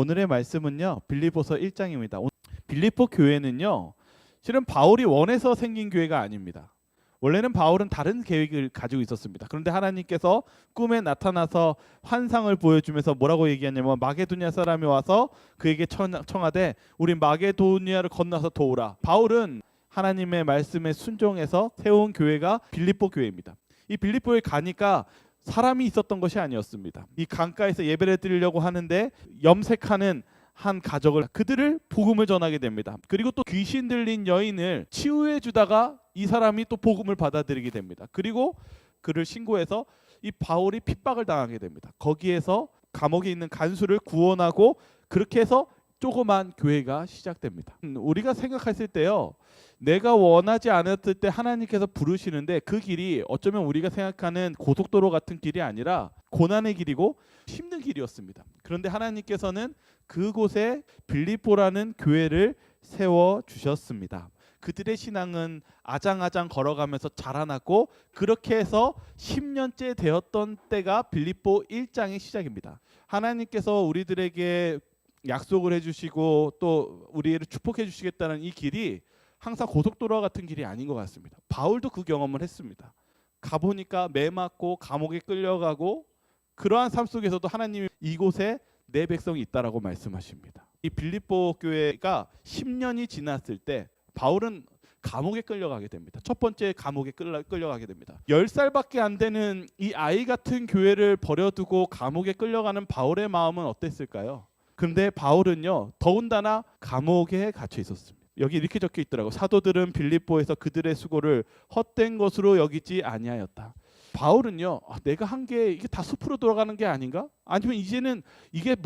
오늘의 말씀은요, 빌립보서 1장입니다. 빌립보 교회는요, 실은 바울이 원해서 생긴 교회가 아닙니다. 원래는 바울은 다른 계획을 가지고 있었습니다. 그런데 하나님께서 꿈에 나타나서 환상을 보여주면서 뭐라고 얘기하냐면, 마게도니아 사람이 와서 그에게 청하되 우리 마게도니아를 건너서 도우라. 바울은 하나님의 말씀에 순종해서 세운 교회가 빌립보 교회입니다. 이 빌립보에 가니까 사람이 있었던 것이 아니었습니다. 이 강가에서 예배를 드리려고 하는데 염색하는 한 가족을, 그들을 복음을 전하게 됩니다. 그리고 또 귀신 들린 여인을 치유해 주다가 이 사람이 또 복음을 받아들이게 됩니다. 그리고 그를 신고해서 이 바울이 핍박을 당하게 됩니다. 거기에서 감옥에 있는 간수를 구원하고 그렇게 해서 조그만 교회가 시작됩니다. 우리가 생각했을 때요, 내가 원하지 않았을 때 하나님께서 부르시는데 그 길이 어쩌면 우리가 생각하는 고속도로 같은 길이 아니라 고난의 길이고 힘든 길이었습니다. 그런데 하나님께서는 그곳에 빌립보라는 교회를 세워주셨습니다. 그들의 신앙은 아장아장 걸어가면서 자라났고, 그렇게 해서 10년째 되었던 때가 빌립보 1장의 시작입니다. 하나님께서 우리들에게 약속을 해주시고 또 우리를 축복해 주시겠다는 이 길이 항상 고속도로와 같은 길이 아닌 것 같습니다. 바울도 그 경험을 했습니다. 가보니까 매 맞고 감옥에 끌려가고, 그러한 삶 속에서도 하나님이 이곳에 내 백성이 있다라고 말씀하십니다. 이 빌립보 교회가 10년이 지났을 때 바울은 감옥에 끌려가게 됩니다. 첫 번째 감옥에 끌려가게 됩니다. 10살밖에 안 되는 이 아이 같은 교회를 버려두고 감옥에 끌려가는 바울의 마음은 어땠을까요? 그런데 바울은요, 더군다나 감옥에 갇혀 있었습니다. 여기 이렇게 적혀 있더라고. 사도들은 빌립보에서 그들의 수고를 헛된 것으로 여기지 아니하였다. 바울은요, 내가 한 게 이게 다 숲으로 돌아가는 게 아닌가? 아니면 이제는 이게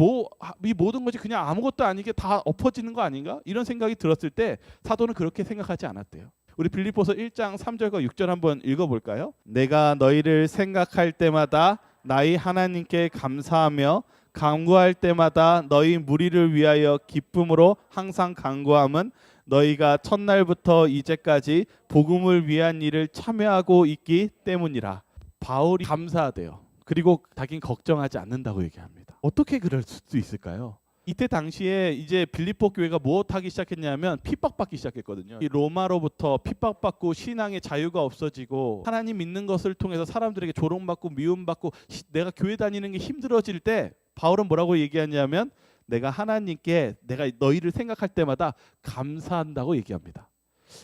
이 모든 것이 그냥 아무것도 아니게 다 엎어지는 거 아닌가? 이런 생각이 들었을 때 사도는 그렇게 생각하지 않았대요. 우리 빌립보서 1장 3절과 6절 한번 읽어볼까요? 내가 너희를 생각할 때마다 나의 하나님께 감사하며 간구할 때마다 너희 무리를 위하여 기쁨으로 항상 간구함은 너희가 첫날부터 이제까지 복음을 위한 일을 참여하고 있기 때문이라. 바울이 감사하대요. 그리고 자기는 걱정하지 않는다고 얘기합니다. 어떻게 그럴 수 있을까요? 이때 당시에 이제 빌립보 교회가 무엇하기 시작했냐면 핍박받기 시작했거든요. 이 로마로부터 핍박받고 신앙의 자유가 없어지고 하나님 믿는 것을 통해서 사람들에게 조롱받고 미움받고 내가 교회 다니는 게 힘들어질 때 바울은 뭐라고 얘기하냐면, 내가 하나님께 내가 너희를 생각할 때마다 감사한다고 얘기합니다.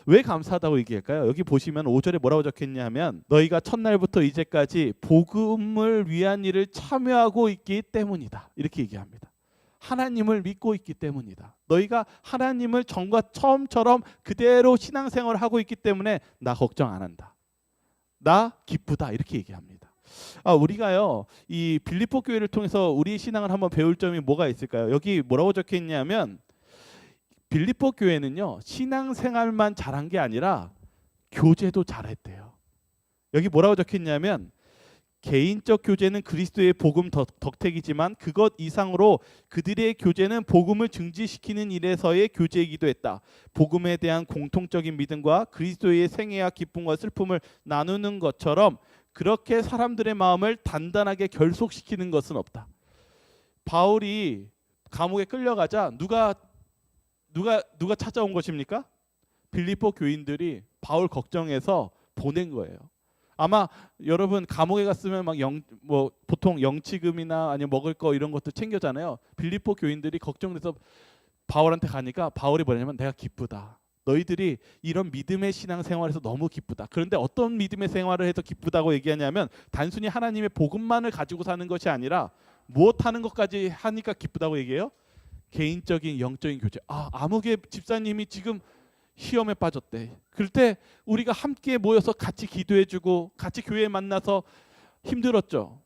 왜 감사하다고 얘기할까요? 여기 보시면 5절에 뭐라고 적혀있냐면, 너희가 첫날부터 이제까지 복음을 위한 일을 참여하고 있기 때문이다, 이렇게 얘기합니다. 하나님을 믿고 있기 때문이다. 너희가 하나님을 전과 처음처럼 그대로 신앙생활을 하고 있기 때문에 나 걱정 안 한다, 나 기쁘다, 이렇게 얘기합니다. 우리가요, 이 빌립보 교회를 통해서 우리 신앙을 한번 배울 점이 뭐가 있을까요? 여기 뭐라고 적혀 있냐면, 빌립보 교회는요, 신앙생활만 잘한 게 아니라 교제도 잘했대요. 여기 뭐라고 적혀 있냐면, 개인적 교제는 그리스도의 복음 덕택이지만 그것 이상으로 그들의 교제는 복음을 증지시키는 일에서의 교제이기도 했다. 복음에 대한 공통적인 믿음과 그리스도의 생애와 기쁨과 슬픔을 나누는 것처럼 그렇게 사람들의 마음을 단단하게 결속시키는 것은 없다. 바울이 감옥에 끌려가자 누가 찾아온 것입니까? 빌립보 교인들이 바울 걱정해서 보낸 거예요. 아마 여러분 감옥에 갔으면 보통 영치금이나 아니면 먹을 거 이런 것도 챙겨잖아요. 빌립보 교인들이 걱정돼서 바울한테 가니까 바울이 뭐냐면, 내가 기쁘다. 너희들이 이런 믿음의 신앙생활에서 너무 기쁘다. 그런데 어떤 믿음의 생활을 해서 기쁘다고 얘기하냐면, 단순히 하나님의 복음만을 가지고 사는 것이 아니라 무엇하는 것까지 하니까 기쁘다고 얘기해요? 개인적인 영적인 교제. 아무개 집사님이 지금 시험에 빠졌대. 그럴 때 우리가 함께 모여서 같이 기도해주고 같이 교회에 만나서 힘들었죠.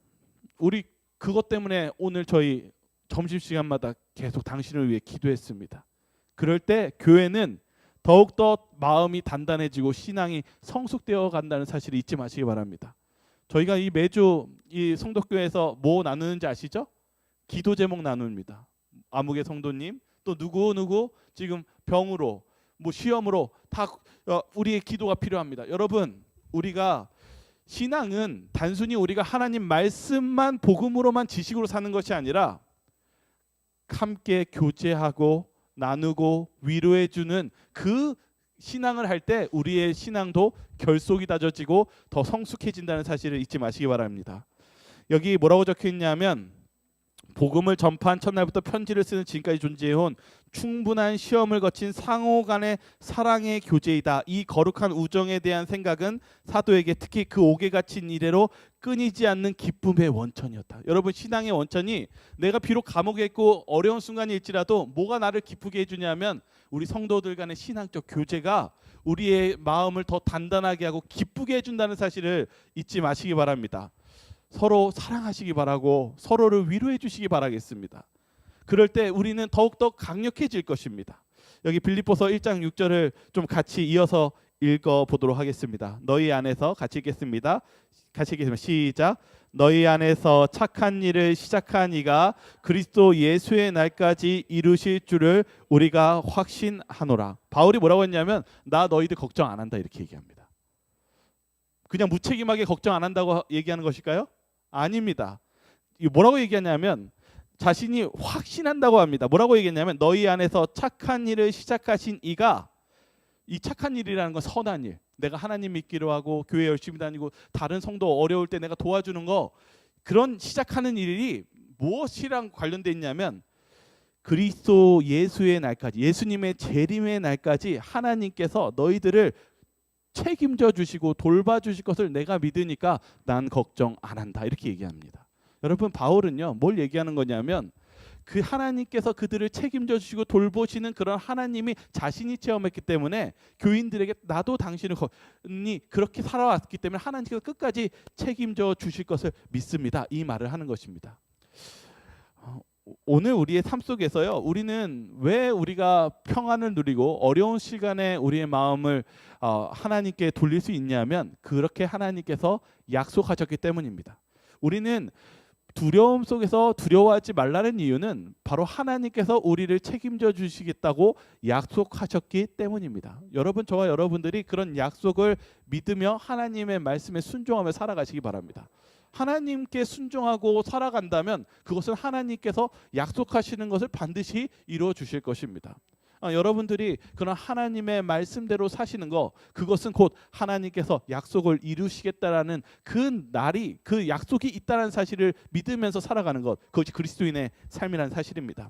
우리 그것 때문에 오늘 저희 점심시간마다 계속 당신을 위해 기도했습니다. 그럴 때 교회는 더욱더 마음이 단단해지고 신앙이 성숙되어 간다는 사실을 잊지 마시기 바랍니다. 저희가 이 매주 이 성덕교회에서 뭐 나누는지 아시죠? 기도 제목 나눕니다. 아무개 성도님, 또 누구 지금 병으로 시험으로 다 우리의 기도가 필요합니다. 여러분, 우리가 신앙은 단순히 우리가 하나님 말씀만 복음으로만 지식으로 사는 것이 아니라 함께 교제하고 나누고 위로해주는 그 신앙을 할 때 우리의 신앙도 결속이 다져지고 더 성숙해진다는 사실을 잊지 마시기 바랍니다. 여기 뭐라고 적혀 있냐면 복음을 전파한 첫날부터 편지를 쓰는 지금까지 존재해온 충분한 시험을 거친 상호 간의 사랑의 교제이다. 이 거룩한 우정에 대한 생각은 사도에게 특히 그 옥에 갇힌 이래로 끊이지 않는 기쁨의 원천이었다. 여러분, 신앙의 원천이 내가 비록 감옥에 있고 어려운 순간일지라도 뭐가 나를 기쁘게 해주냐면 우리 성도들 간의 신앙적 교제가 우리의 마음을 더 단단하게 하고 기쁘게 해준다는 사실을 잊지 마시기 바랍니다. 서로 사랑하시기 바라고 서로를 위로해 주시기 바라겠습니다. 그럴 때 우리는 더욱더 강력해질 것입니다. 여기 빌립보서 1장 6절을 좀 같이 이어서 읽어보도록 하겠습니다. 너희 안에서 같이 읽겠습니다. 시작. 너희 안에서 착한 일을 시작한 이가 그리스도 예수의 날까지 이루실 줄을 우리가 확신하노라. 바울이 뭐라고 했냐면 나 너희들 걱정 안 한다 이렇게 얘기합니다. 그냥 무책임하게 걱정 안 한다고 얘기하는 것일까요? 아닙니다. 뭐라고 얘기하냐면 자신이 확신한다고 합니다. 뭐라고 얘기했냐면 너희 안에서 착한 일을 시작하신 이가, 이 착한 일이라는 건 선한 일, 내가 하나님 믿기로 하고 교회 열심히 다니고 다른 성도 어려울 때 내가 도와주는 거, 그런 시작하는 일이 무엇이랑 관련돼 있냐면 그리스도 예수의 날까지, 예수님의 재림의 날까지 하나님께서 너희들을 책임져 주시고 돌봐주실 것을 내가 믿으니까 난 걱정 안 한다 이렇게 얘기합니다. 여러분, 바울은요 뭘 얘기하는 거냐면 그 하나님께서 그들을 책임져 주시고 돌보시는 그런 하나님이 자신이 체험했기 때문에 교인들에게 나도 당신이 그렇게 살아왔기 때문에 하나님께서 끝까지 책임져 주실 것을 믿습니다, 이 말을 하는 것입니다. 오늘 우리의 삶 속에서요, 우리는 왜 우리가 평안을 누리고 어려운 시간에 우리의 마음을 하나님께 돌릴 수 있냐면 그렇게 하나님께서 약속하셨기 때문입니다. 우리는 두려움 속에서 두려워하지 말라는 이유는 바로 하나님께서 우리를 책임져 주시겠다고 약속하셨기 때문입니다. 여러분, 저와 여러분들이 그런 약속을 믿으며 하나님의 말씀에 순종하며 살아가시기 바랍니다. 하나님께 순종하고 살아간다면 그것은 하나님께서 약속하시는 것을 반드시 이루어 주실 것입니다. 여러분들이 그런 하나님의 말씀대로 사시는 거, 그것은 곧 하나님께서 약속을 이루시겠다라는 그 날이, 그 약속이 있다는 사실을 믿으면서 살아가는 것, 그것이 그리스도인의 삶이라는 사실입니다.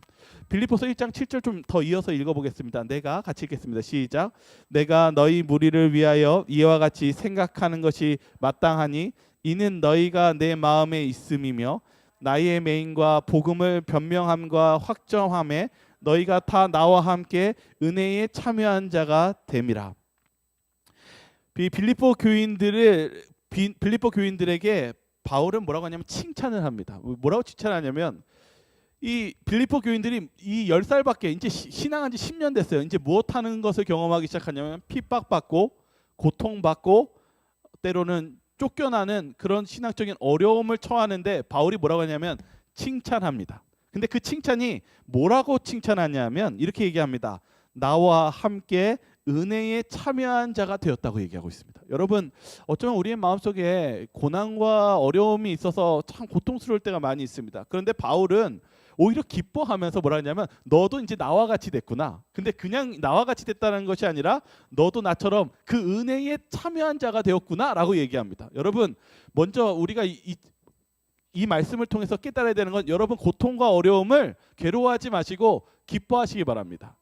빌립보서 1장 7절 좀 더 이어서 읽어보겠습니다. 내가 같이 읽겠습니다. 시작. 내가 너희 무리를 위하여 이와 같이 생각하는 것이 마땅하니 이는 너희가 내 마음에 있음이며 나의 맹인과 복음을 변명함과 확정함에 너희가 다 나와 함께 은혜에 참여한 자가 됨이라. 빌립보 교인들에게 바울은 뭐라고 하냐면 칭찬을 합니다. 뭐라고 칭찬하냐면 이 빌립보 교인들이 이 10살밖에 이제 신앙한 지 10년 됐어요. 이제 무엇하는 것을 경험하기 시작하냐면 핍박받고 고통받고 때로는 쫓겨나는 그런 신학적인 어려움을 처하는데 바울이 뭐라고 하냐면 칭찬합니다. 근데 그 칭찬이 뭐라고 칭찬하냐면 이렇게 얘기합니다. 나와 함께 은혜에 참여한 자가 되었다고 얘기하고 있습니다. 여러분, 어쩌면 우리의 마음속에 고난과 어려움이 있어서 참 고통스러울 때가 많이 있습니다. 그런데 바울은 오히려 기뻐하면서 뭐라 하냐면 너도 이제 나와 같이 됐구나. 근데 그냥 나와 같이 됐다는 것이 아니라 너도 나처럼 그 은혜에 참여한 자가 되었구나 라고 얘기합니다. 여러분, 먼저 우리가 이 말씀을 통해서 깨달아야 되는 건 여러분, 고통과 어려움을 괴로워하지 마시고 기뻐하시기 바랍니다.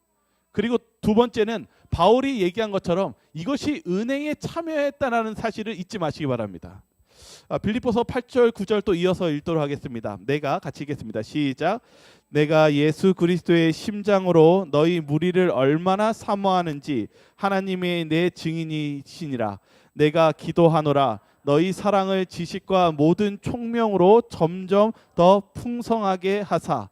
그리고 두 번째는 바울이 얘기한 것처럼 이것이 은혜에 참여했다는 사실을 잊지 마시기 바랍니다. 빌립보서 8절 9절 또 이어서 읽도록 하겠습니다. 내가 같이 읽겠습니다. 시작. 내가 예수 그리스도의 심장으로 너희 무리를 얼마나 사모하는지 하나님의 내 증인이시니라. 내가 기도하노라. 너희 사랑을 지식과 모든 총명으로 점점 더 풍성하게 하사.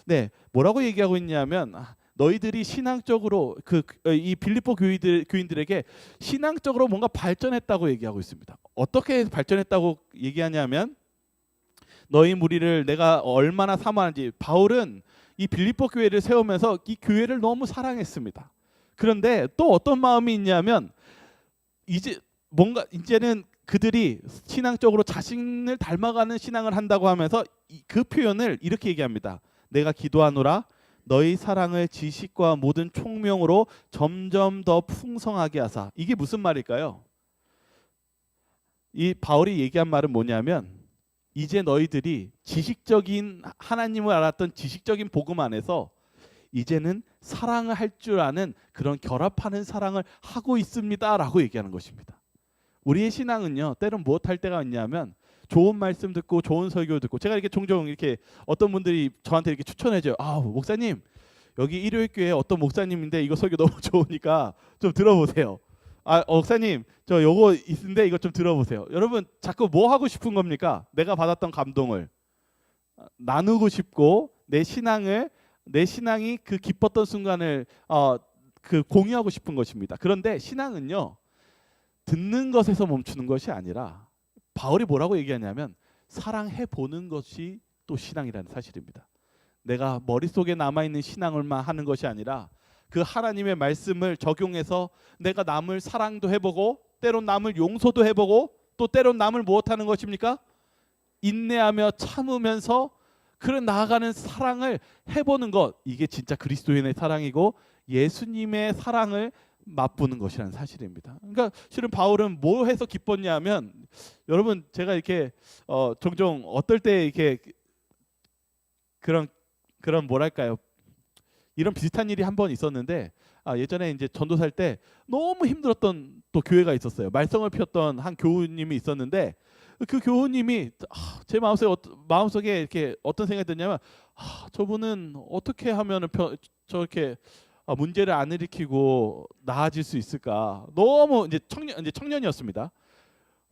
네, 뭐라고 얘기하고 있냐면 너희들이 신앙적으로 이 빌립보 교인들에게 신앙적으로 뭔가 발전했다고 얘기하고 있습니다. 어떻게 발전했다고 얘기하냐면 너희 무리를 내가 얼마나 사모하는지. 바울은 이 빌립보 교회를 세우면서 이 교회를 너무 사랑했습니다. 그런데 또 어떤 마음이 있냐면 이제는 그들이 신앙적으로 자신을 닮아가는 신앙을 한다고 하면서 그 표현을 이렇게 얘기합니다. 내가 기도하노라 너희 사랑을 지식과 모든 총명으로 점점 더 풍성하게 하사. 이게 무슨 말일까요? 이 바울이 얘기한 말은 뭐냐면 이제 너희들이 지식적인 하나님을 알았던 지식적인 복음 안에서 이제는 사랑을 할 줄 아는 그런 결합하는 사랑을 하고 있습니다라고 얘기하는 것입니다. 우리의 신앙은요, 때론 무엇할 때가 있냐면 좋은 말씀 듣고 좋은 설교 듣고, 제가 이렇게 종종 이렇게 어떤 분들이 저한테 이렇게 추천해줘요. 아, 목사님 여기 일요일 교회 어떤 목사님인데 이거 설교 너무 좋으니까 좀 들어보세요. 아, 목사님 저 요거 있는데 이거 좀 들어보세요. 여러분 자꾸 뭐 하고 싶은 겁니까? 내가 받았던 감동을 나누고 싶고 내 신앙이 그 기뻤던 순간을 그 공유하고 싶은 것입니다. 그런데 신앙은요, 듣는 것에서 멈추는 것이 아니라 바울이 뭐라고 얘기하냐면 사랑해 보는 것이 또 신앙이라는 사실입니다. 내가 머릿속에 남아있는 신앙을만 하는 것이 아니라 그 하나님의 말씀을 적용해서 내가 남을 사랑도 해보고 때론 남을 용서도 해보고 또 때론 남을 무엇하는 것입니까? 인내하며 참으면서 그런 나아가는 사랑을 해보는 것, 이게 진짜 그리스도인의 사랑이고 예수님의 사랑을 맛보는 것이라는 사실입니다. 그러니까 실은 바울은 뭐 해서 기뻤냐면, 여러분 제가 이렇게 종종 어떨 때 이렇게 그런 뭐랄까요, 이런 비슷한 일이 한 번 있었는데, 예전에 이제 전도살 때 너무 힘들었던 또 교회가 있었어요. 말썽을 피웠던 한 교우님이 있었는데 그 교우님이 제 마음속에 이렇게 어떤 생각이 드냐면, 저분은 어떻게 하면 저렇게 문제를 안 일으키고 나아질 수 있을까? 너무 이제 청년이었습니다.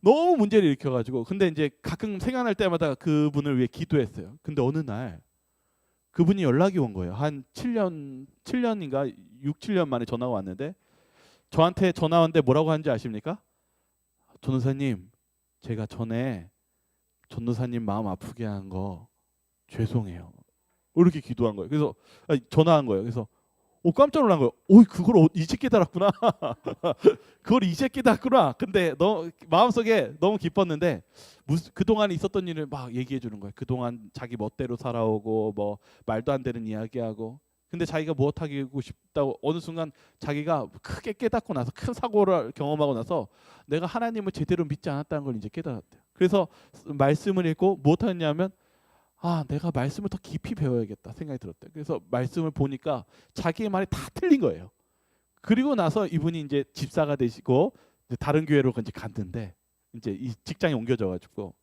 너무 문제를 일으켜가지고, 근데 이제 가끔 생각날 때마다 그분을 위해 기도했어요. 근데 어느 날 그분이 연락이 온 거예요. 한 7년인가 6, 7년 만에 전화가 왔는데, 저한테 전화 왔는데 뭐라고 하는지 아십니까? 전도사님, 제가 전에 전도사님 마음 아프게 한 거 죄송해요. 이렇게 기도한 거예요. 그래서 전화한 거예요. 그래서 깜짝 놀란 거예요. 그걸 이제 깨달았구나. 그걸 이제 깨달았구나. 근데 마음속에 너무 기뻤는데 그동안 있었던 일을 막 얘기해 주는 거예요. 그동안 자기 멋대로 살아오고 뭐 말도 안 되는 이야기하고, 근데 자기가 무엇하고 싶다고 어느 순간 자기가 크게 깨닫고 나서 큰 사고를 경험하고 나서 내가 하나님을 제대로 믿지 않았다는 걸 이제 깨달았대요. 그래서 말씀을 읽고 무엇하냐면 내가 말씀을 더 깊이 배워야겠다 생각이 들었대요. 그래서 말씀을 보니까 자기의 말이 다 틀린 거예요. 그리고 나서 이분이 이제 집사가 되시고 이제 다른 교회로 이제 갔는데, 이제 이 직장이 옮겨져 가지고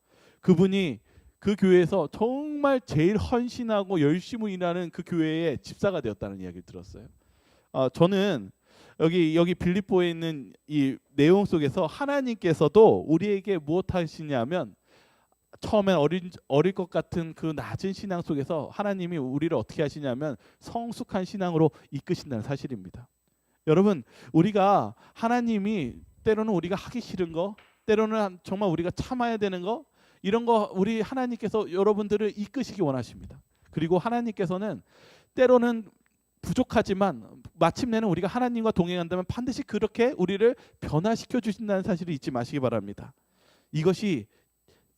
그분이 그 교회에서 정말 제일 헌신하고 열심히 일하는 그 교회의 집사가 되었다는 이야기를 들었어요. 저는 여기 빌립보에 있는 이 내용 속에서 하나님께서도 우리에게 무엇 하시냐면, 처음엔 어릴 것 같은 그 낮은 신앙 속에서 하나님이 우리를 어떻게 하시냐면 성숙한 신앙으로 이끄신다는 사실입니다. 여러분, 우리가 하나님이 때로는 우리가 하기 싫은 거, 때로는 정말 우리가 참아야 되는 거, 이런 거 우리 하나님께서 여러분들을 이끄시기 원하십니다. 그리고 하나님께서는 때로는 부족하지만 마침내는 우리가 하나님과 동행한다면 반드시 그렇게 우리를 변화시켜 주신다는 사실을 잊지 마시기 바랍니다. 이것이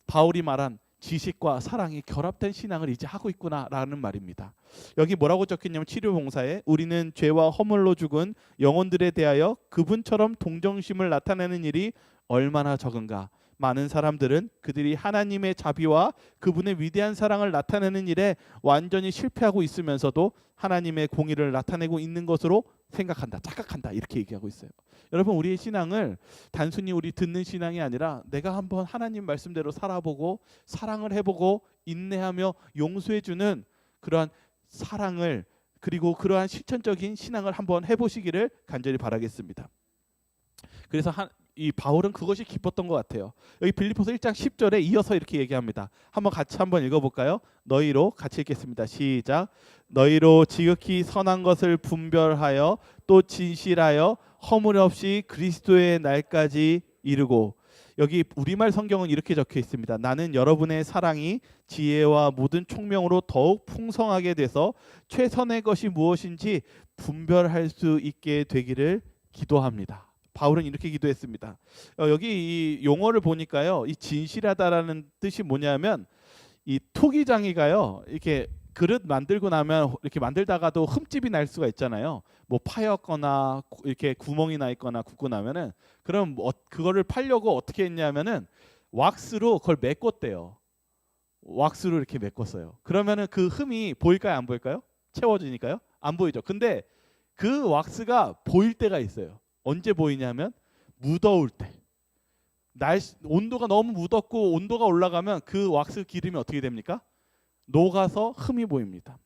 바울이 말한 지식과 사랑이 결합된 신앙을 이제 하고 있구나라는 말입니다. 여기 뭐라고 적혔냐면, 치료봉사에 우리는 죄와 허물로 죽은 영혼들에 대하여 그분처럼 동정심을 나타내는 일이 얼마나 적은가. 많은 사람들은 그들이 하나님의 자비와 그분의 위대한 사랑을 나타내는 일에 완전히 실패하고 있으면서도 하나님의 공의를 나타내고 있는 것으로 생각한다, 착각한다, 이렇게 얘기하고 있어요. 여러분, 우리의 신앙을 단순히 우리 듣는 신앙이 아니라 내가 한번 하나님 말씀대로 살아보고 사랑을 해보고 인내하며 용서해주는 그러한 사랑을, 그리고 그러한 실천적인 신앙을 한번 해보시기를 간절히 바라겠습니다. 그래서 이 바울은 그것이 기뻤던 것 같아요. 여기 빌립보서 1장 10절에 이어서 이렇게 얘기합니다. 같이 읽어볼까요? 너희로 같이 읽겠습니다. 시작. 너희로 지극히 선한 것을 분별하여 또 진실하여 허물 없이 그리스도의 날까지 이르고. 여기 우리말 성경은 이렇게 적혀 있습니다. 나는 여러분의 사랑이 지혜와 모든 총명으로 더욱 풍성하게 돼서 최선의 것이 무엇인지 분별할 수 있게 되기를 기도합니다. 바울은 이렇게 기도했습니다. 여기 이 용어를 보니까요, 이 진실하다라는 뜻이 뭐냐면, 이 토기장이가요, 이렇게 그릇 만들고 나면 이렇게 만들다가도 흠집이 날 수가 있잖아요. 뭐 파였거나 이렇게 구멍이 나 있거나 굽고 나면은 그럼 그거를 팔려고 어떻게 했냐면은 왁스로 그걸 메꿨대요. 왁스로 이렇게 메꿨어요. 그러면은 그 흠이 보일까요, 안 보일까요? 채워지니까요? 안 보이죠. 근데 그 왁스가 보일 때가 있어요. 언제 보이냐면 무더울 때. 온도가 너무 무덥고 온도가 올라가면 그 왁스 기름이 어떻게 됩니까? 녹아서 흠이 보입니다.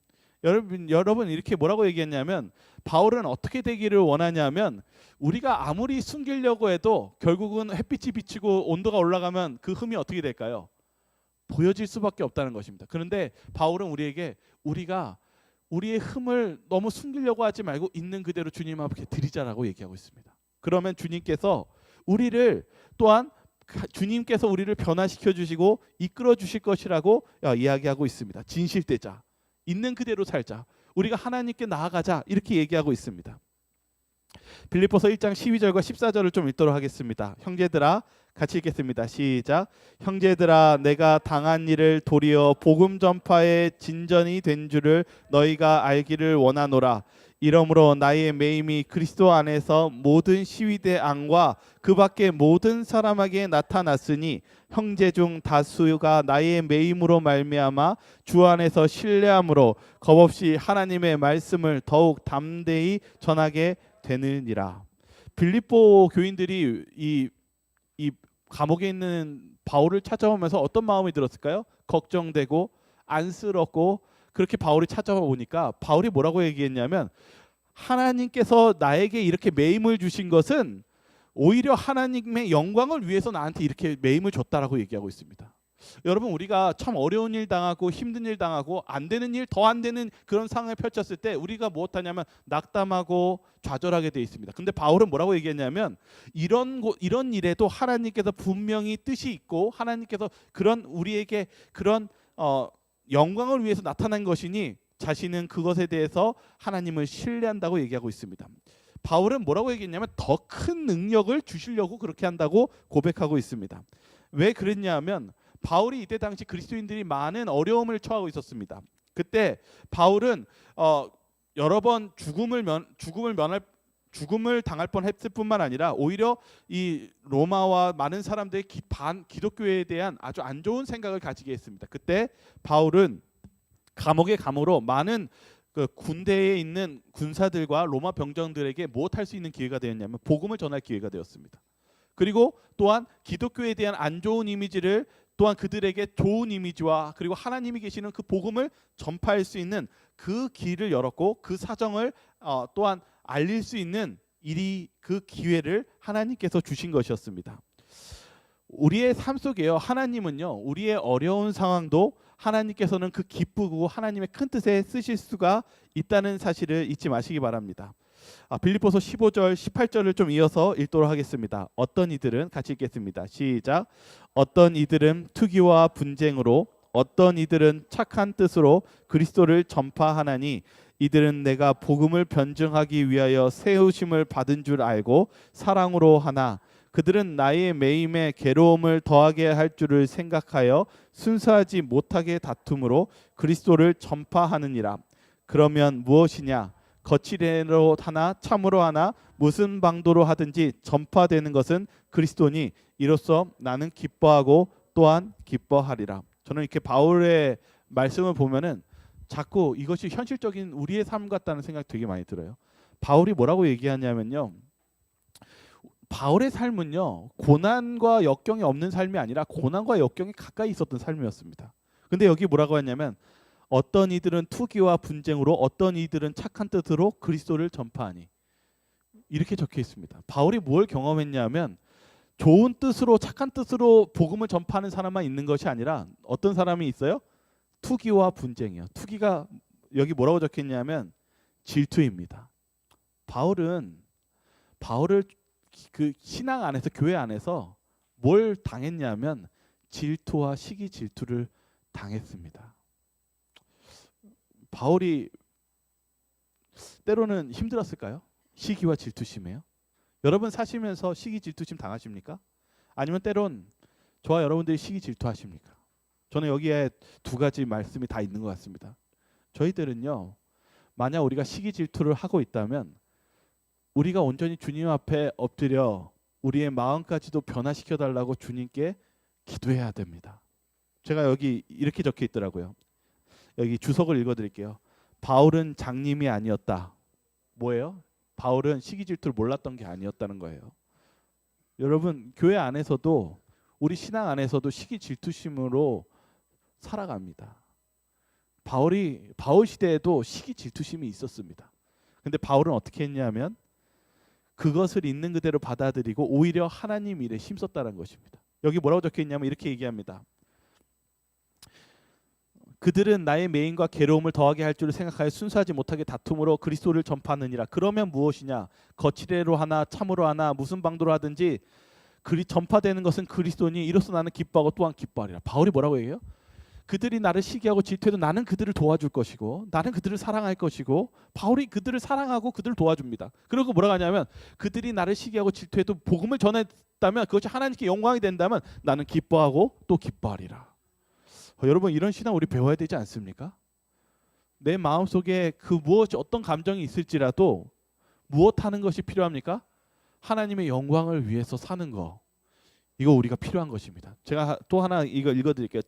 여러분 이렇게 뭐라고 얘기했냐면 바울은 어떻게 되기를 원하냐면 우리가 아무리 숨기려고 해도 결국은 햇빛이 비치고 온도가 올라가면 그 흠이 어떻게 될까요? 보여질 수밖에 없다는 것입니다. 그런데 바울은 우리에게 우리가 우리의 흠을 너무 숨기려고 하지 말고 있는 그대로 주님 앞에 드리자라고 얘기하고 있습니다. 그러면 주님께서 우리를 또한 주님께서 우리를 변화시켜 주시고 이끌어 주실 것이라고 이야기하고 있습니다. 진실되자. 있는 그대로 살자. 우리가 하나님께 나아가자. 이렇게 얘기하고 있습니다. 빌립보서 1장 12절과 14절을 좀 읽도록 하겠습니다. 형제들아 같이 읽겠습니다. 시작. 형제들아 내가 당한 일을 도리어 복음 전파의 진전이 된 줄을 너희가 알기를 원하노라. 이러므로 나의 매임이 그리스도 안에서 모든 시위대 안과 그 밖의 모든 사람에게 나타났으니 형제 중 다수가 나의 매임으로 말미암아 주 안에서 신뢰함으로 겁없이 하나님의 말씀을 더욱 담대히 전하게 되느니라. 빌립보 교인들이 이 감옥에 있는 바울을 찾아오면서 어떤 마음이 들었을까요? 걱정되고 안쓰럽고 그렇게 바울이 찾아와 보니까 바울이 뭐라고 얘기했냐면 하나님께서 나에게 이렇게 매임을 주신 것은 오히려 하나님의 영광을 위해서 나한테 이렇게 매임을 줬다라고 얘기하고 있습니다. 여러분 우리가 참 어려운 일 당하고 힘든 일 당하고 안 되는 일 더 안 되는 그런 상황을 펼쳤을 때 우리가 무엇하냐면 낙담하고 좌절하게 돼 있습니다. 근데 바울은 뭐라고 얘기했냐면 이런 일에도 하나님께서 분명히 뜻이 있고 하나님께서 그런 우리에게 그런 영광을 위해서 나타난 것이니 자신은 그것에 대해서 하나님을 신뢰한다고 얘기하고 있습니다. 바울은 뭐라고 얘기했냐면 더 큰 능력을 주시려고 그렇게 한다고 고백하고 있습니다. 왜 그랬냐면 바울이 이때 당시 그리스도인들이 많은 어려움을 처하고 있었습니다. 그때 바울은 여러 번 죽음을 당할 뻔했을 뿐만 아니라 오히려 이 로마와 많은 사람들의 기독교에 대한 아주 안 좋은 생각을 가지게 했습니다. 그때 바울은 감옥에 감으로 많은 그 군대에 있는 군사들과 로마 병정들에게 무엇할 수 있는 기회가 되었냐면 복음을 전할 기회가 되었습니다. 그리고 또한 기독교에 대한 안 좋은 이미지를 또한 그들에게 좋은 이미지와 그리고 하나님이 계시는 그 복음을 전파할 수 있는 그 길을 열었고 그 사정을 또한 알릴 수 있는 그 기회를 하나님께서 주신 것이었습니다. 우리의 삶 속에요. 하나님은요. 우리의 어려운 상황도 하나님께서는 그 기쁘고 하나님의 큰 뜻에 쓰실 수가 있다는 사실을 잊지 마시기 바랍니다. 빌립보서 15절 18절을 좀 이어서 읽도록 하겠습니다. 어떤 이들은 같이 읽겠습니다. 시작. 어떤 이들은 투기와 분쟁으로 어떤 이들은 착한 뜻으로 그리스도를 전파하나니 이들은 내가 복음을 변증하기 위하여 세우심을 받은 줄 알고 사랑으로 하나 그들은 나의 매임에 괴로움을 더하게 할 줄을 생각하여 순수하지 못하게 다툼으로 그리스도를 전파하느니라. 그러면 무엇이냐? 거칠애로 하나 참으로 하나 무슨 방도로 하든지 전파되는 것은 그리스도니 이로써 나는 기뻐하고 또한 기뻐하리라. 저는 이렇게 바울의 말씀을 보면은 자꾸 이것이 현실적인 우리의 삶 같다는 생각이 되게 많이 들어요. 바울이 뭐라고 얘기하냐면요. 바울의 삶은요. 고난과 역경이 없는 삶이 아니라 고난과 역경이 가까이 있었던 삶이었습니다. 근데 여기 뭐라고 했냐면 어떤 이들은 투기와 분쟁으로 어떤 이들은 착한 뜻으로 그리스도를 전파하니 이렇게 적혀 있습니다. 바울이 뭘 경험했냐면 좋은 뜻으로 착한 뜻으로 복음을 전파하는 사람만 있는 것이 아니라 어떤 사람이 있어요? 투기와 분쟁이요. 투기가 여기 뭐라고 적혀 있냐면 질투입니다. 바울을 그 신앙 안에서 교회 안에서 뭘 당했냐면 질투와 시기 질투를 당했습니다. 바울이 때로는 힘들었을까요? 시기와 질투심에요. 여러분 사시면서 시기 질투심 당하십니까? 아니면 때론 저와 여러분들이 시기 질투하십니까? 저는 여기에 두 가지 말씀이 다 있는 것 같습니다. 저희들은요, 만약 우리가 시기 질투를 하고 있다면 우리가 온전히 주님 앞에 엎드려 우리의 마음까지도 변화시켜 달라고 주님께 기도해야 됩니다. 제가 여기 이렇게 적혀 있더라고요. 여기 주석을 읽어드릴게요. 바울은 장님이 아니었다. 뭐예요? 바울은 시기 질투를 몰랐던 게 아니었다는 거예요. 여러분, 교회 안에서도 우리 신앙 안에서도 시기 질투심으로 살아갑니다. 바울 시대에도 시기 질투심이 있었습니다. 근데 바울은 어떻게 했냐면 그것을 있는 그대로 받아들이고 오히려 하나님 일에 힘썼다는 것입니다. 여기 뭐라고 적혀 있냐면 이렇게 얘기합니다. 그들은 나의 매임과 괴로움을 더하게 할 줄을 생각하여 순수하지 못하게 다툼으로 그리스도를 전파하느니라. 그러면 무엇이냐? 거칠애로 하나 참으로 하나 무슨 방도로 하든지 전파되는 것은 그리스도니 이로써 나는 기뻐하고 또한 기뻐하리라. 바울이 뭐라고 얘기해요? 그들이 나를 시기하고 질투해도 나는 그들을 도와줄 것이고 나는 그들을 사랑할 것이고, 바울이 그들을 사랑하고 그들을 도와줍니다. 그리고 뭐라고 하냐면 그들이 나를 시기하고 질투해도 복음을 전했다면 그것이 하나님께 영광이 된다면 나는 기뻐하고 또 기뻐하리라. 여러분, 이런 신앙 우리 배워야 되지 않습니까? 내 마음속에 그 무엇이 어떤 감정이 있을지라도 무엇하는 것이 필요합니까? 하나님의 영광을 위해서 사는 거. 이거 우리가 필요한 것입니다. 제가 또 하나 이거 읽어드릴게요.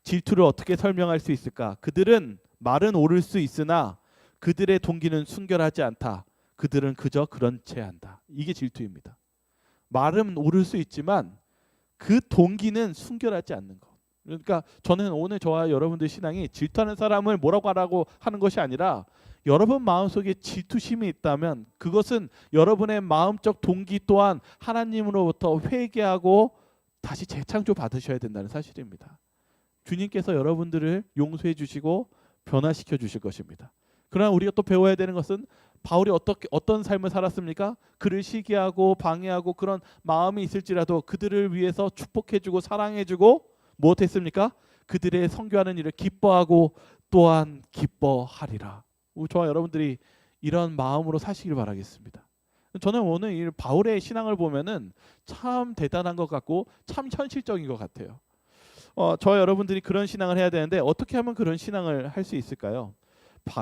질투를 어떻게 설명할 수 있을까? 그들은 말은 옳을 수 있으나 그들의 동기는 순결하지 않다. 그들은 그저 그런 채 한다. 이게 질투입니다. 말은 옳을 수 있지만 그 동기는 순결하지 않는 것. 그러니까 저는 오늘 저와 여러분들 신앙이 질투하는 사람을 뭐라고 하라고 하는 것이 아니라 여러분 마음속에 질투심이 있다면 그것은 여러분의 마음적 동기 또한 하나님으로부터 회개하고 다시 재창조 받으셔야 된다는 사실입니다. 주님께서 여러분들을 용서해 주시고 변화시켜 주실 것입니다. 그러나 우리가 또 배워야 되는 것은 바울이 어떤 삶을 살았습니까? 그를 시기하고 방해하고 그런 마음이 있을지라도 그들을 위해서 축복해주고 사랑해주고 무엇했습니까? 그들의 선교하는 일을 기뻐하고 또한 기뻐하리라. 저와 여러분들이 이런 마음으로 사시길 바라겠습니다. 저는 오늘 이 바울의 신앙을 보면은 참 대단한 것 같고 참 현실적인 것 같아요. 저와 여러분들이 그런 신앙을 해야 되는데 어떻게 하면 그런 신앙을 할 수 있을까요?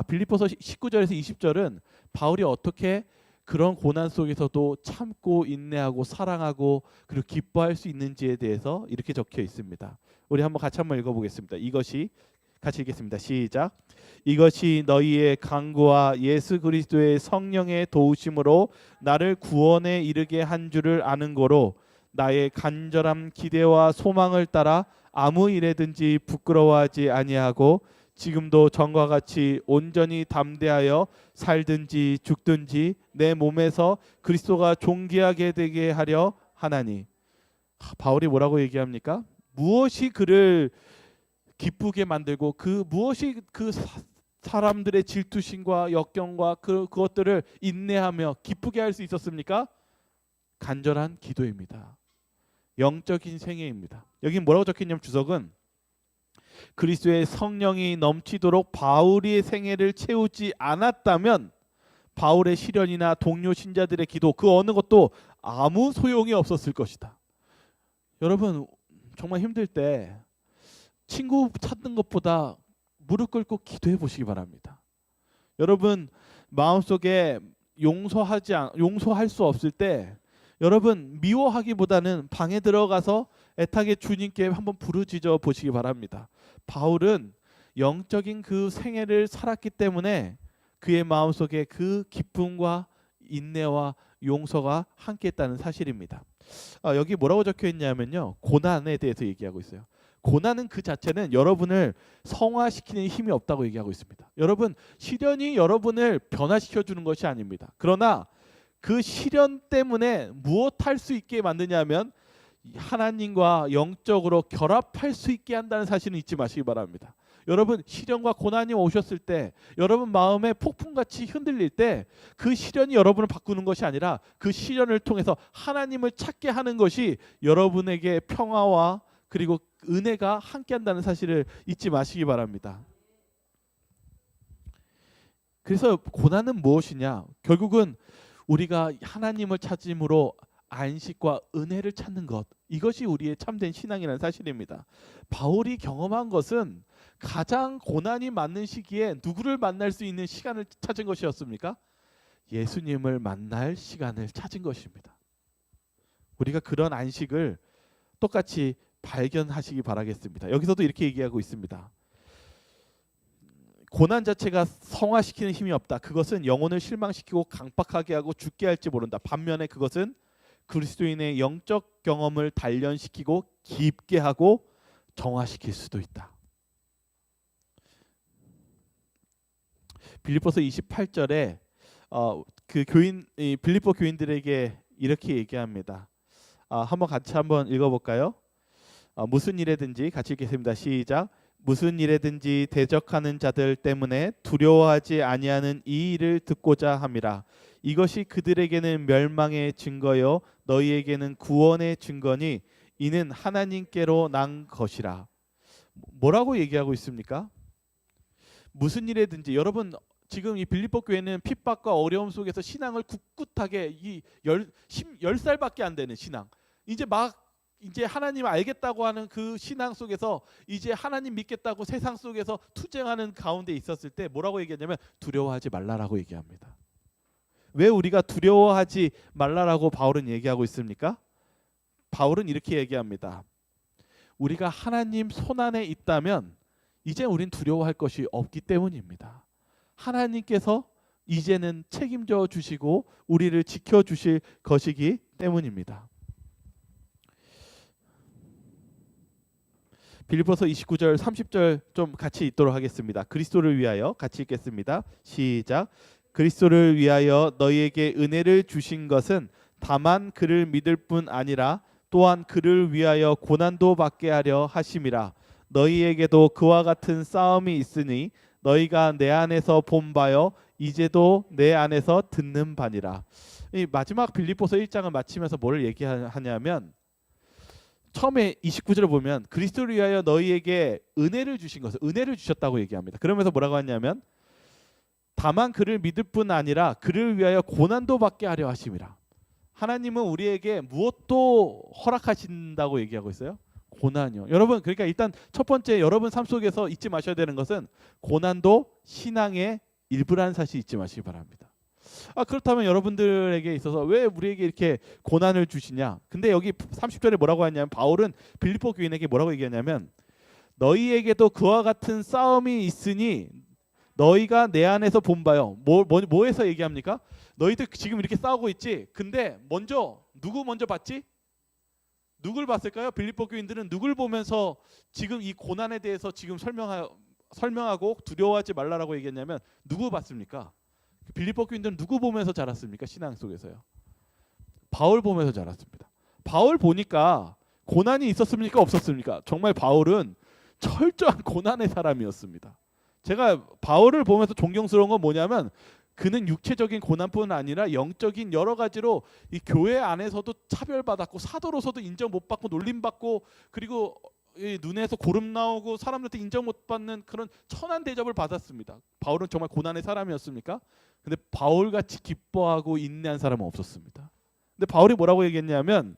빌립보서 19절에서 20절은 바울이 어떻게 그런 고난 속에서도 참고 인내하고 사랑하고 그리고 기뻐할 수 있는지에 대해서 이렇게 적혀 있습니다. 우리 같이 한번 읽어보겠습니다. 이것이 같이 읽겠습니다. 시작. 이것이 너희의 강구와 예수 그리스도의 성령의 도우심으로 나를 구원에 이르게 한 줄을 아는 거로 나의 간절한 기대와 소망을 따라 아무 일에든지 부끄러워하지 아니하고 지금도 전과 같이 온전히 담대하여 살든지 죽든지 내 몸에서 그리스도가 존귀하게 되게 하려 하나니. 바울이 뭐라고 얘기합니까? 무엇이 그를 기쁘게 만들고 무엇이 그 사람들의 질투심과 역경과 그것들을 인내하며 기쁘게 할 수 있었습니까? 간절한 기도입니다. 영적인 생애입니다. 여기 뭐라고 적혀있냐면 주석은 그리스도의 성령이 넘치도록 바울의 생애를 채우지 않았다면 바울의 시련이나 동료 신자들의 기도 그 어느 것도 아무 소용이 없었을 것이다. 여러분, 정말 힘들 때 친구 찾는 것보다 무릎 꿇고 기도해 보시기 바랍니다. 여러분 마음속에 용서할 수 없을 때 여러분 미워하기보다는 방에 들어가서 애타게 주님께 한번 부르짖어 보시기 바랍니다. 바울은 영적인 그 생애를 살았기 때문에 그의 마음속에 그 기쁨과 인내와 용서가 함께했다는 사실입니다. 여기 뭐라고 적혀 있냐면요, 고난에 대해서 얘기하고 있어요. 고난은 그 자체는 여러분을 성화시키는 힘이 없다고 얘기하고 있습니다. 여러분, 시련이 여러분을 변화시켜 주는 것이 아닙니다. 그러나 그 시련 때문에 무엇할 수 있게 만드냐면 하나님과 영적으로 결합할 수 있게 한다는 사실은 잊지 마시기 바랍니다. 여러분, 시련과 고난이 오셨을 때 여러분 마음에 폭풍같이 흔들릴 때 그 시련이 여러분을 바꾸는 것이 아니라 그 시련을 통해서 하나님을 찾게 하는 것이 여러분에게 평화와 그리고 은혜가 함께한다는 사실을 잊지 마시기 바랍니다. 그래서 고난은 무엇이냐? 결국은 우리가 하나님을 찾음으로 안식과 은혜를 찾는 것, 이것이 우리의 참된 신앙이라는 사실입니다. 바울이 경험한 것은 가장 고난이 많은 시기에 누구를 만날 수 있는 시간을 찾은 것이었습니까? 예수님을 만날 시간을 찾은 것입니다. 우리가 그런 안식을 똑같이 발견하시기 바라겠습니다. 여기서도 이렇게 얘기하고 있습니다. 고난 자체가 성화시키는 힘이 없다. 그것은 영혼을 실망시키고 강박하게 하고 죽게 할지 모른다. 반면에 그것은 그리스도인의 영적 경험을 단련시키고 깊게 하고 정화시킬 수도 있다. 빌립보서 28절에 그 빌립보 교인들에게 이렇게 얘기합니다. 한번 같이 읽어볼까요? 무슨 일에든지 같이 읽겠습니다. 시작. 무슨 일에든지 대적하는 자들 때문에 두려워하지 아니하는 이 일을 듣고자 함이라. 이것이 그들에게는 멸망의 증거요 너희에게는 구원의 증거니 이는 하나님께로 난 것이라. 뭐라고 얘기하고 있습니까? 무슨 일에든지, 여러분 지금 이 빌립보 교회는 핍박과 어려움 속에서 신앙을 굳굳하게 이 10살밖에 안 되는 신앙, 이제 하나님 알겠다고 하는 그 신앙 속에서 이제 하나님 믿겠다고 세상 속에서 투쟁하는 가운데 있었을 때 뭐라고 얘기하냐면 두려워하지 말라라고 얘기합니다. 왜 우리가 두려워하지 말라라고 바울은 얘기하고 있습니까? 바울은 이렇게 얘기합니다. 우리가 하나님 손안에 있다면 이제 우린 두려워할 것이 없기 때문입니다. 하나님께서 이제는 책임져 주시고 우리를 지켜주실 것이기 때문입니다. 빌립보서 29절 30절 좀 같이 읽도록 하겠습니다. 그리스도를 위하여 같이 읽겠습니다. 시작. 그리스도를 위하여 너희에게 은혜를 주신 것은 다만 그를 믿을 뿐 아니라 또한 그를 위하여 고난도 받게 하려 하심이라. 너희에게도 그와 같은 싸움이 있으니 너희가 내 안에서 본 바요 이제도 내 안에서 듣는 바니라. 이 마지막 빌립보서 1장을 마치면서 뭘 얘기하냐면 처음에 29절을 보면 그리스도를 위하여 너희에게 은혜를 주신 것을, 은혜를 주셨다고 얘기합니다. 그러면서 뭐라고 하냐면 다만 그를 믿을 뿐 아니라 그를 위하여 고난도 받게 하려 하심이라. 하나님은 우리에게 무엇도 허락하신다고 얘기하고 있어요? 고난이요. 여러분, 그러니까 일단 첫 번째 여러분 삶 속에서 잊지 마셔야 되는 것은 고난도 신앙의 일부라는 사실 잊지 마시기 바랍니다. 그렇다면 여러분들에게 있어서 왜 우리에게 이렇게 고난을 주시냐? 근데 여기 30절에 뭐라고 하냐면 바울은 빌립보 교인에게 뭐라고 얘기하냐면 너희에게도 그와 같은 싸움이 있으니 너희가 내 안에서 본 바요. 뭐에서 얘기합니까? 너희들 지금 이렇게 싸우고 있지. 근데 누구 먼저 봤지? 누굴 봤을까요? 빌립보 교인들은 누굴 보면서 지금 이 고난에 대해서 지금 설명하고 두려워하지 말라라고 얘기했냐면 누구 봤습니까? 빌립보 교인들은 누구 보면서 자랐습니까? 신앙 속에서요. 바울 보면서 자랐습니다. 바울 보니까 고난이 있었습니까? 없었습니까? 정말 바울은 철저한 고난의 사람이었습니다. 제가 바울을 보면서 존경스러운 건 뭐냐면 그는 육체적인 고난뿐 아니라 영적인 여러 가지로 이 교회 안에서도 차별받았고 사도로서도 인정 못 받고 놀림받고 그리고 이 눈에서 고름 나오고 사람들한테 인정 못 받는 그런 천한 대접을 받았습니다. 바울은 정말 고난의 사람이었습니까? 근데 바울같이 기뻐하고 인내한 사람은 없었습니다. 근데 바울이 뭐라고 얘기했냐면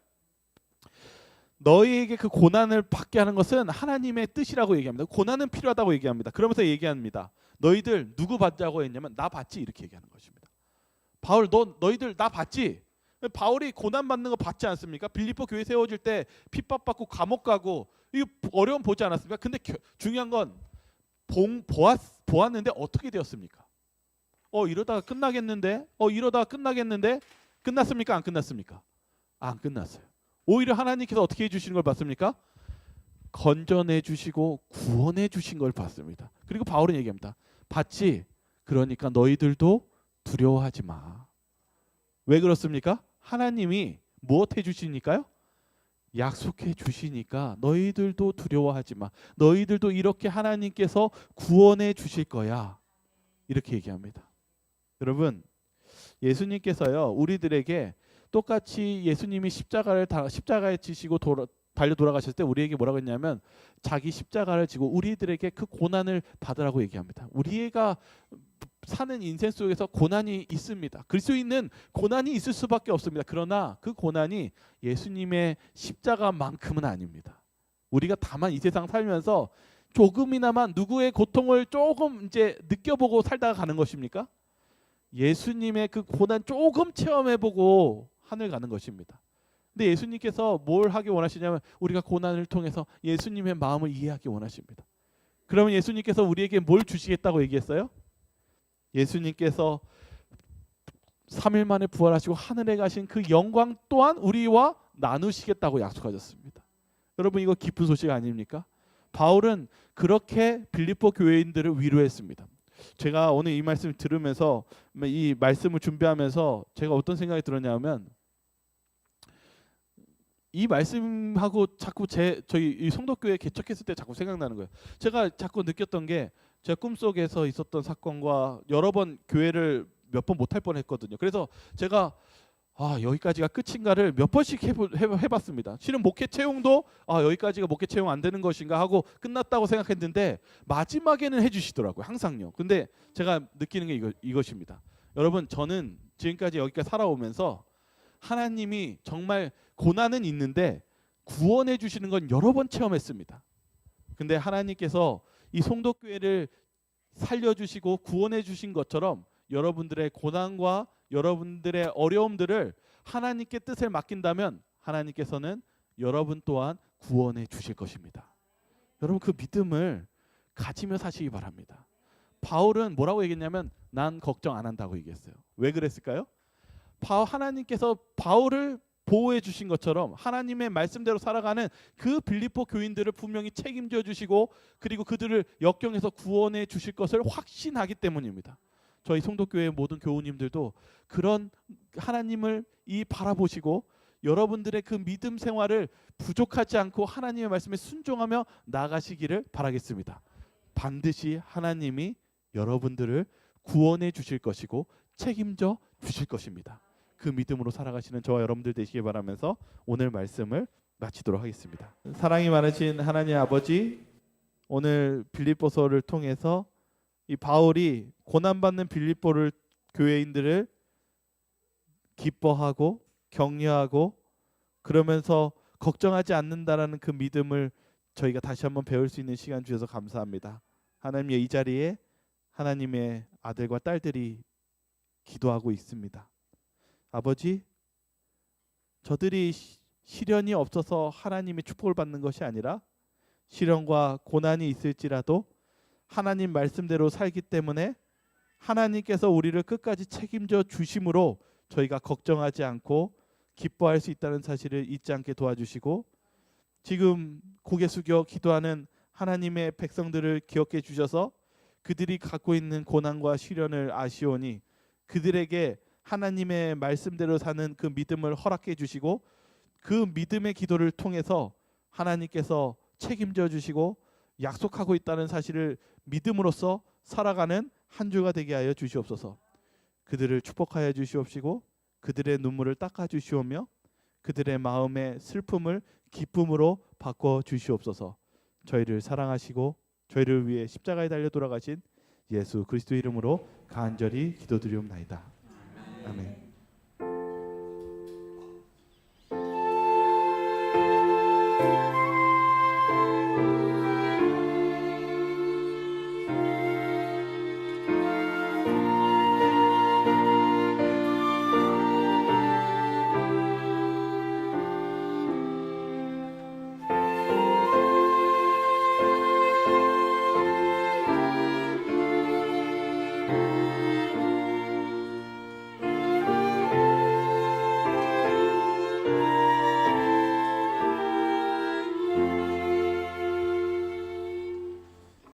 너희에게 그 고난을 받게 하는 것은 하나님의 뜻이라고 얘기합니다. 고난은 필요하다고 얘기합니다. 그러면서 얘기합니다. 너희들 누구 받자고 했냐면 나 받지, 이렇게 얘기하는 것입니다. 바울 너희들 나 받지? 바울이 고난 받는 거 받지 않습니까? 빌립보 교회 세워질 때 핍박받고 감옥 가고 이거 어려움 보지 않았습니까? 근데 중요한 건 보았는데 어떻게 되었습니까? 이러다가 끝나겠는데? 이러다가 끝나겠는데? 끝났습니까? 안 끝났습니까? 안 끝났어요. 오히려 하나님께서 어떻게 해주시는 걸 봤습니까? 건져내 주시고 구원해 주신 걸 봤습니다. 그리고 바울은 얘기합니다. 봤지? 그러니까 너희들도 두려워하지 마. 왜 그렇습니까? 하나님이 무엇 해주시니까요? 약속해 주시니까 너희들도 두려워하지 마. 너희들도 이렇게 하나님께서 구원해 주실 거야. 이렇게 얘기합니다. 여러분, 예수님께서요 우리들에게 똑같이 예수님이 십자가에 지시고 달려 돌아가셨을 때 우리에게 뭐라고 했냐면 자기 십자가를 지고 우리들에게 그 고난을 받으라고 얘기합니다. 우리가 사는 인생 속에서 고난이 있습니다. 그리스도인은 고난이 있을 수밖에 없습니다. 그러나 그 고난이 예수님의 십자가만큼은 아닙니다. 우리가 다만 이 세상 살면서 조금이나마 누구의 고통을 조금 이제 느껴보고 살다가 가는 것입니까? 예수님의 그 고난 조금 체험해보고 하늘 가는 것입니다. 근데 예수님께서 뭘 하기 원하시냐면 우리가 고난을 통해서 예수님의 마음을 이해하기 원하십니다. 그러면 예수님께서 우리에게 뭘 주시겠다고 얘기했어요? 예수님께서 3일 만에 부활하시고 하늘에 가신 그 영광 또한 우리와 나누시겠다고 약속하셨습니다. 여러분, 이거 기쁜 소식 아닙니까? 바울은 그렇게 빌립보 교회인들을 위로했습니다. 제가 오늘 이 말씀을 들으면서, 이 말씀을 준비하면서 제가 어떤 생각이 들었냐면, 이 말씀하고 자꾸 저희 이 성도교회 개척했을 때 자꾸 생각나는 거예요. 제가 자꾸 느꼈던 게, 제 꿈속에서 있었던 사건과 여러 번 교회를 몇 번 못할 뻔했거든요. 그래서 제가 여기까지가 끝인가를 몇 번씩 해봤습니다. 실은 목회 채용도 여기까지가 목회 채용 안 되는 것인가 하고 끝났다고 생각했는데 마지막에는 해주시더라고요. 항상요. 근데 제가 느끼는 게 이것입니다. 여러분, 저는 지금까지 여기까지 살아오면서 하나님이 정말 고난은 있는데 구원해 주시는 건 여러 번 체험했습니다. 근데 하나님께서 이 송도교회를 살려주시고 구원해 주신 것처럼 여러분들의 고난과 여러분들의 어려움들을 하나님께 뜻을 맡긴다면 하나님께서는 여러분 또한 구원해 주실 것입니다. 여러분, 그 믿음을 가지며 사시기 바랍니다. 바울은 뭐라고 얘기했냐면 난 걱정 안 한다고 얘기했어요. 왜 그랬을까요? 하나님께서 바울을 보호해 주신 것처럼 하나님의 말씀대로 살아가는 그 빌립보 교인들을 분명히 책임져 주시고 그리고 그들을 역경에서 구원해 주실 것을 확신하기 때문입니다. 저희 송도교회 모든 교우님들도 그런 하나님을 바라보시고 여러분들의 그 믿음 생활을 부족하지 않고 하나님의 말씀에 순종하며 나가시기를 바라겠습니다. 반드시 하나님이 여러분들을 구원해 주실 것이고 책임져 주실 것입니다. 그 믿음으로 살아가시는 저와 여러분들 되시길 바라면서 오늘 말씀을 마치도록 하겠습니다. 사랑이 많으신 하나님 아버지, 오늘 빌립보서를 통해서 이 바울이 고난받는 빌립보를 교회인들을 기뻐하고 격려하고 그러면서 걱정하지 않는다라는 그 믿음을 저희가 다시 한번 배울 수 있는 시간 주셔서 감사합니다. 하나님의 이 자리에 하나님의 아들과 딸들이 기도하고 있습니다. 아버지, 저들이 시련이 없어서 하나님의 축복을 받는 것이 아니라 시련과 고난이 있을지라도 하나님 말씀대로 살기 때문에 하나님께서 우리를 끝까지 책임져 주심으로 저희가 걱정하지 않고 기뻐할 수 있다는 사실을 잊지 않게 도와주시고 지금 고개 숙여 기도하는 하나님의 백성들을 기억해 주셔서 그들이 갖고 있는 고난과 시련을 아시오니 그들에게 하나님의 말씀대로 사는 그 믿음을 허락해 주시고 그 믿음의 기도를 통해서 하나님께서 책임져 주시고 약속하고 있다는 사실을 믿음으로써 살아가는 한 주가 되게 하여 주시옵소서. 그들을 축복하여 주시옵시고 그들의 눈물을 닦아 주시오며 그들의 마음의 슬픔을 기쁨으로 바꿔 주시옵소서. 저희를 사랑하시고 저희를 위해 십자가에 달려 돌아가신 예수 그리스도 이름으로 간절히 기도드리옵나이다. 아멘.